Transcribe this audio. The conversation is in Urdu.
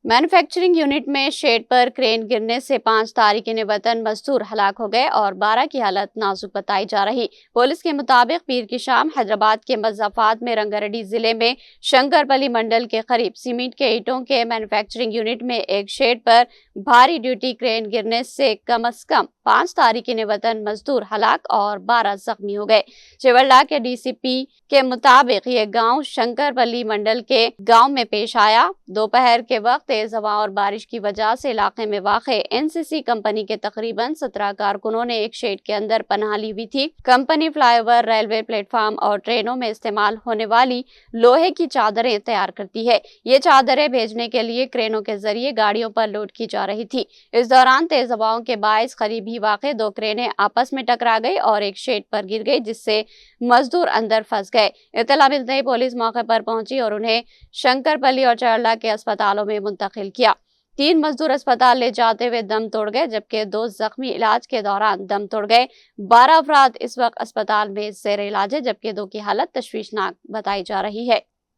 مینوفیکچرنگ یونٹ میں شیڈ پر کرین گرنے سے 5 تارکین وطن مزدور ہلاک ہو گئے اور 12 کی حالت نازک بتائی جا رہی۔ پولیس کے مطابق پیر کی شام حیدرآباد کے مضافات میں رنگاریڈی ضلع میں شنکر پلی منڈل کے قریب سیمنٹ کے اینٹوں کے مینوفیکچرنگ یونٹ میں ایک شیڈ پر بھاری ڈیوٹی کرین گرنے سے کم از کم 5 تارکین وطن مزدور ہلاک اور 12 زخمی ہو گئے۔ چیولڈا کے ڈی سی پی کے مطابق یہ گاؤں شنکر پلی منڈل کے گاؤں میں پیش آیا۔ دوپہر کے وقت تیز ہوا اور بارش کی وجہ سے علاقے میں واقع NCC کمپنی کے تقریباً 17 کارکنوں نے ایک شیڈ کے اندر پناہ لی ہوئی تھی۔ Company fly over, railway plate form اور ٹرینوں میں استعمال ہونے والی لوہے کی چادریں تیار کرتی ہے۔ یہ چادریں بھیجنے کے لیے کرینوں کے ذریعے گاڑیوں پر لوڈ کی جا رہی تھی۔ اس دوران تیز ہواؤں کے باعث قریب ہی واقع 2 کرینیں آپس میں ٹکرا گئی اور ایک شیڈ پر گر گئی، جس سے مزدور اندر پھنس گئے۔ اطلاع ملتے ہی پولیس موقع پر پہنچی اور انہیں شنکر پلی اور چیولڈا کے اسپتالوں میں منتقل کیا۔ 3 مزدور اسپتال لے جاتے ہوئے دم توڑ گئے جبکہ 2 زخمی علاج کے دوران دم توڑ گئے۔ 12 افراد اس وقت اسپتال میں زیر علاج ہے جبکہ 2 کی حالت تشویشناک بتائی جا رہی ہے۔